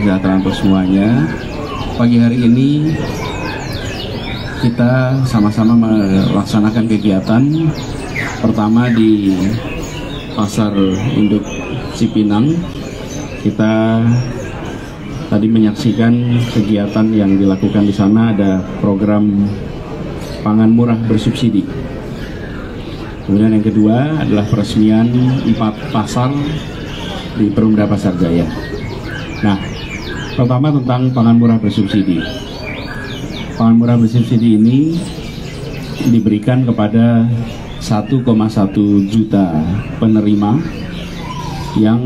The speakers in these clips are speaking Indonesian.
kesejahteraan untuk semuanya. Pagi hari ini kita sama-sama melaksanakan kegiatan pertama di Pasar Induk Cipinang. Kita tadi menyaksikan kegiatan yang dilakukan di sana, ada program pangan murah bersubsidi. Kemudian yang kedua adalah peresmian 4 pasar di Perumda Pasar Jaya. Nah, pertama tentang pangan murah bersubsidi. Pangan murah bersubsidi ini diberikan kepada 1,1 juta penerima yang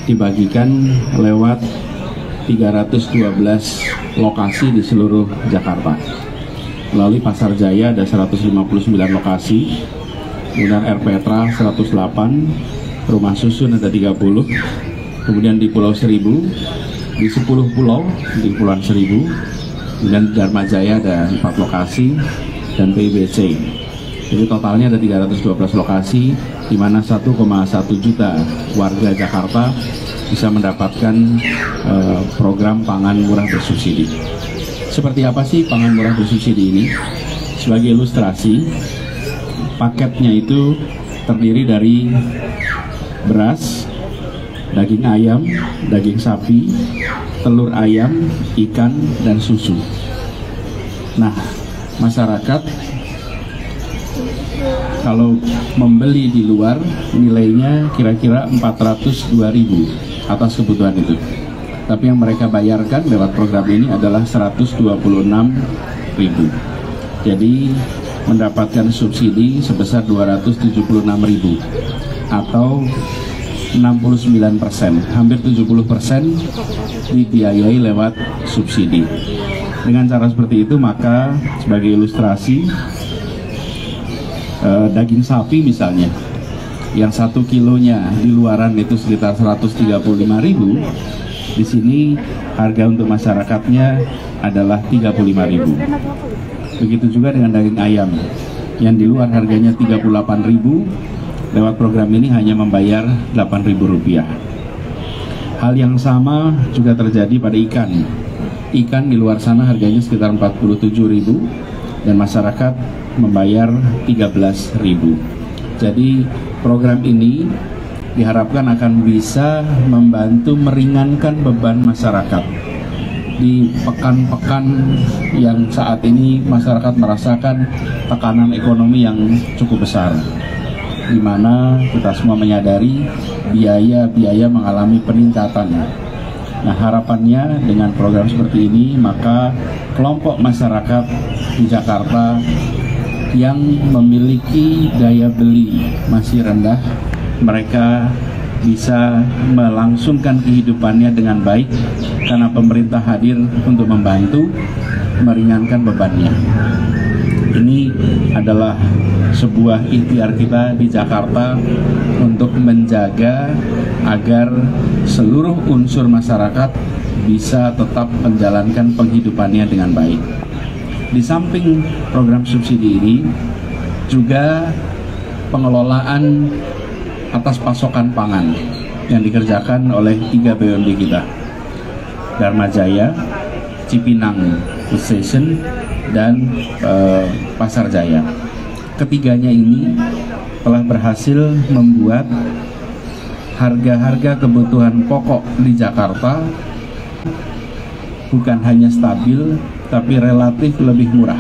dibagikan lewat 312 lokasi di seluruh Jakarta. Melalui Pasar Jaya ada 159 lokasi, kemudian Air Petra 108, Rumah Susun ada 30, kemudian di Pulau Seribu, di 10 pulau di Kepulauan Seribu, kemudian di Dharma Jaya ada 4 lokasi, dan PIBC. Jadi totalnya ada 312 lokasi, di mana 1,1 juta warga Jakarta bisa mendapatkan program pangan murah bersubsidi. Seperti apa sih pangan murah bersubsidi ini? Sebagai ilustrasi, paketnya itu terdiri dari beras, daging ayam, daging sapi, telur ayam, ikan, dan susu. Nah, masyarakat kalau membeli di luar nilainya kira-kira 402.000 atas kebutuhan itu. Tapi yang mereka bayarkan lewat program ini adalah 126.000. Jadi mendapatkan subsidi sebesar 276.000 atau 69%, hampir 70% dibiayai lewat subsidi. Dengan cara seperti itu, maka sebagai ilustrasi, daging sapi misalnya, yang 1 kilonya di luaran itu sekitar 135.000, di sini harga untuk masyarakatnya adalah 35.000. Begitu juga dengan daging ayam, yang di luar harganya 38.000, lewat program ini hanya membayar Rp8.000. Hal yang sama juga terjadi pada ikan. Ikan di luar sana harganya sekitar 47.000 dan masyarakat membayar 13.000. Jadi program ini diharapkan akan bisa membantu meringankan beban masyarakat di pekan-pekan yang saat ini masyarakat merasakan tekanan ekonomi yang cukup besar, di mana kita semua menyadari biaya-biaya mengalami peningkatan. Nah, harapannya dengan program seperti ini, maka kelompok masyarakat di Jakarta yang memiliki daya beli masih rendah, mereka bisa melangsungkan kehidupannya dengan baik karena pemerintah hadir untuk membantu meringankan bebannya. Ini adalah sebuah ikhtiar kita di Jakarta untuk menjaga agar seluruh unsur masyarakat bisa tetap menjalankan penghidupannya dengan baik. Di samping program subsidi ini, juga pengelolaan atas pasokan pangan yang dikerjakan oleh 3 BUMD kita, Dharma Jaya, Cipinang Station, dan Pasar Jaya. Ketiganya ini telah berhasil membuat harga-harga kebutuhan pokok di Jakarta bukan hanya stabil, tapi relatif lebih murah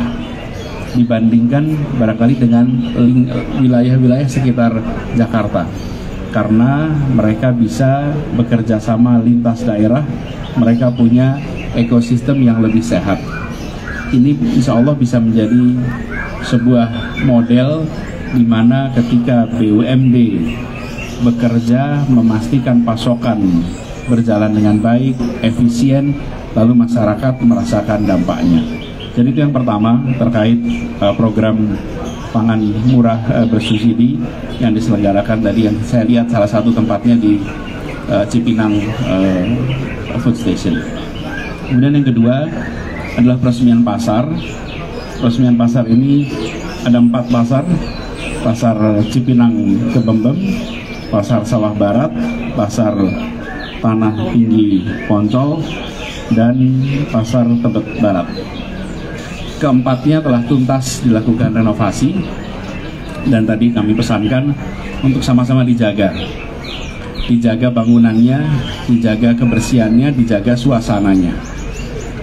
dibandingkan barangkali dengan wilayah-wilayah sekitar Jakarta, karena mereka bisa bekerja sama lintas daerah, mereka punya ekosistem yang lebih sehat. Ini insya Allah bisa menjadi sebuah model di mana ketika BUMD bekerja memastikan pasokan berjalan dengan baik, efisien, lalu masyarakat merasakan dampaknya. Jadi itu yang pertama terkait program pangan murah bersubsidi yang diselenggarakan tadi, yang saya lihat salah satu tempatnya di Cipinang Food Station. Kemudian yang kedua adalah peresmian pasar. Peresmian pasar ini ada 4 pasar: Pasar Cipinang Kebembem, Pasar Sawah Barat, Pasar Tanah Tinggi Poncol, dan Pasar Tebet Barat. Keempatnya telah tuntas dilakukan renovasi, dan tadi kami pesankan untuk sama-sama dijaga bangunannya, dijaga kebersihannya, dijaga suasananya.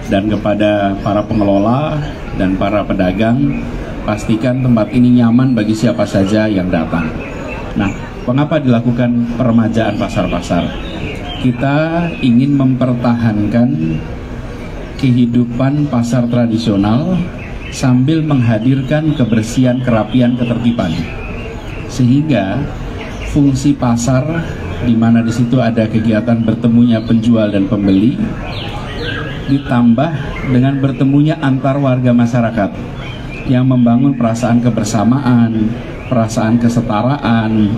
Dan kepada para pengelola dan para pedagang, pastikan tempat ini nyaman bagi siapa saja yang datang. Nah, mengapa dilakukan peremajaan pasar-pasar? Kita ingin mempertahankan kehidupan pasar tradisional sambil menghadirkan kebersihan, kerapian, ketertiban, sehingga fungsi pasar di mana di situ ada kegiatan bertemunya penjual dan pembeli ditambah dengan bertemunya antar warga masyarakat yang membangun perasaan kebersamaan, perasaan kesetaraan,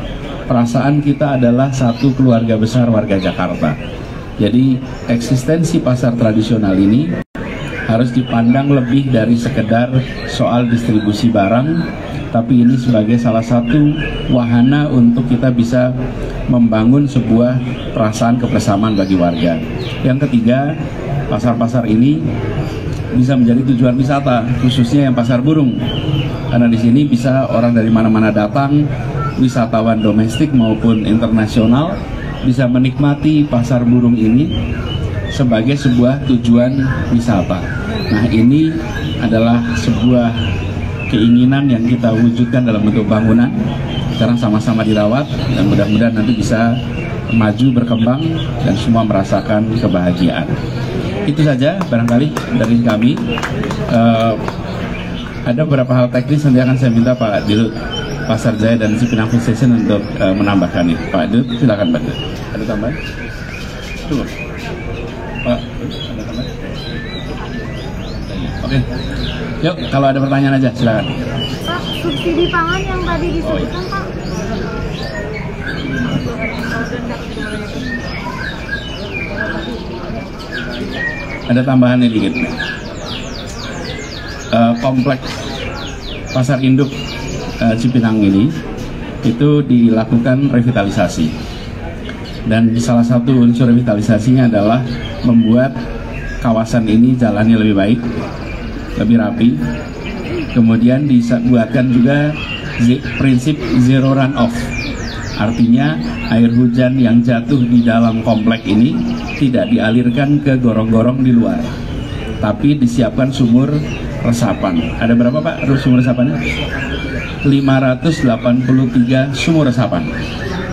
perasaan kita adalah satu keluarga besar warga Jakarta. Jadi eksistensi pasar tradisional ini harus dipandang lebih dari sekedar soal distribusi barang, tapi ini sebagai salah satu wahana untuk kita bisa membangun sebuah perasaan kebersamaan bagi warga. Yang ketiga, pasar-pasar ini bisa menjadi tujuan wisata, khususnya yang pasar burung, karena di sini bisa orang dari mana-mana datang, wisatawan domestik maupun internasional bisa menikmati pasar burung ini sebagai sebuah tujuan wisata. Nah, ini adalah sebuah keinginan yang kita wujudkan dalam bentuk bangunan. Sekarang sama-sama dirawat dan mudah-mudahan nanti bisa maju, berkembang, dan semua merasakan kebahagiaan. Itu saja barangkali dari kami. Ada beberapa hal teknis nanti akan saya minta Pak Dirut Pasar Jaya dan Cipinang Food Station untuk menambahkan ini. Pak Dirut, silakan Pak Dirut. Ada tambahan? Tunggu. Pak, ada tambahan? Oke. Yuk, kalau ada pertanyaan aja silakan. Pak, subsidi pangan yang tadi disebutkan, Pak. Ada tambahannya dikit. Kompleks Pasar Induk Cipinang ini itu dilakukan revitalisasi, dan salah satu unsur revitalisasinya adalah membuat kawasan ini jalannya lebih baik, lebih rapi. Kemudian dibuatkan juga prinsip zero runoff, artinya air hujan yang jatuh di dalam komplek ini tidak dialirkan ke gorong-gorong di luar, tapi disiapkan sumur resapan. Ada berapa Pak sumur resapannya? 583 sumur resapan.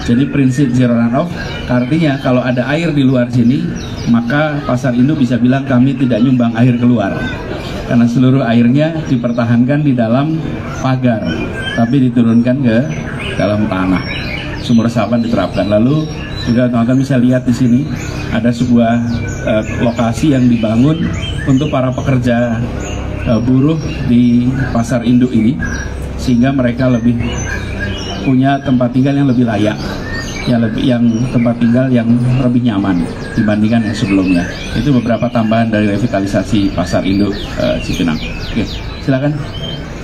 Jadi prinsip zero runoff artinya kalau ada air di luar sini, maka Pasar Induk bisa bilang kami tidak nyumbang air keluar, karena seluruh airnya dipertahankan di dalam pagar, tapi diturunkan ke dalam tanah. Sumur resapan diterapkan. Lalu juga teman-teman bisa lihat di sini ada sebuah lokasi yang dibangun untuk para pekerja buruh di Pasar Induk ini, sehingga mereka lebih punya tempat tinggal yang lebih layak, yang tempat tinggal yang lebih nyaman dibandingkan yang sebelumnya. Itu beberapa tambahan dari revitalisasi Pasar Induk Cipinang. Oke, silakan.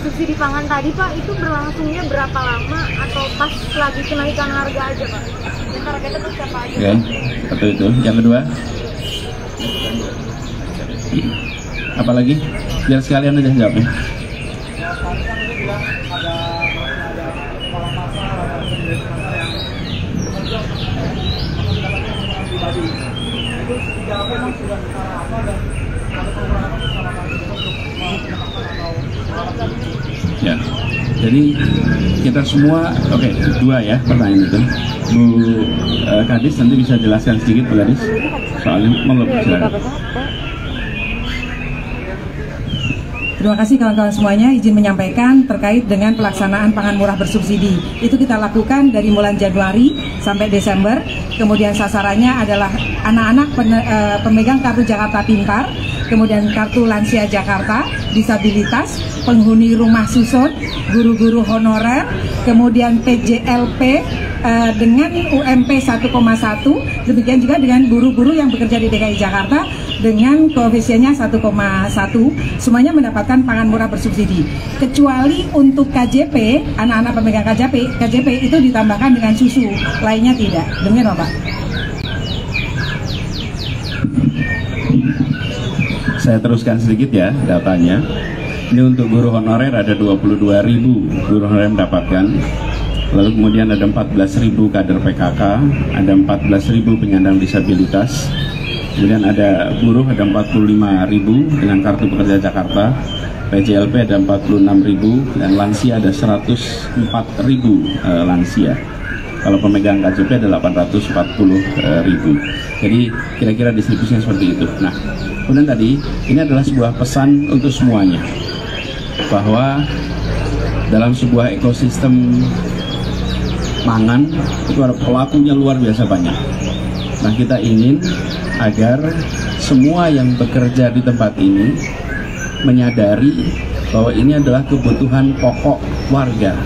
Subsidi pangan tadi Pak, itu berlangsungnya berapa lama atau pas lagi kenaikan harga aja Pak? Dan targetnya tuh siapa aja? Oke, satu itu. Yang kedua, apalagi? Biar sekalian aja jawabnya. Ya, jadi kita semua, oke, dua ya pertanyaan itu. Bu Kadis nanti bisa jelaskan sedikit Bu Kadis, soalnya monggo silakan. Terima kasih kawan-kawan semuanya, izin menyampaikan terkait dengan pelaksanaan pangan murah bersubsidi. Itu kita lakukan dari mulai Januari sampai Desember. Kemudian sasarannya adalah anak-anak pemegang kartu Jakarta Pintar, kemudian kartu lansia Jakarta, disabilitas, penghuni rumah susun, guru-guru honorer, kemudian PJLP dengan UMP 1,1, demikian juga dengan guru-guru yang bekerja di DKI Jakarta dengan koefisiennya 1,1, semuanya mendapatkan pangan murah bersubsidi. Kecuali untuk KJP, anak-anak pemegang KJP itu ditambahkan dengan susu, lainnya tidak. Demikian Bapak. Saya teruskan sedikit ya datanya. Ini untuk guru honorer ada 22.000 guru honorer mendapatkan. Lalu kemudian ada 14.000 kader PKK, ada 14.000 penyandang disabilitas. Kemudian ada buruh ada 45.000 dengan kartu pekerja Jakarta. PJLP ada 46.000 dan lansia ada 104.000 lansia. Kalau pemegang KJP ada 840.000. Jadi kira-kira distribusinya seperti itu. Nah, kemudian tadi ini adalah sebuah pesan untuk semuanya bahwa dalam sebuah ekosistem pangan itu ada pelakunya luar biasa banyak. Nah, kita ingin agar semua yang bekerja di tempat ini menyadari bahwa ini adalah kebutuhan pokok warga.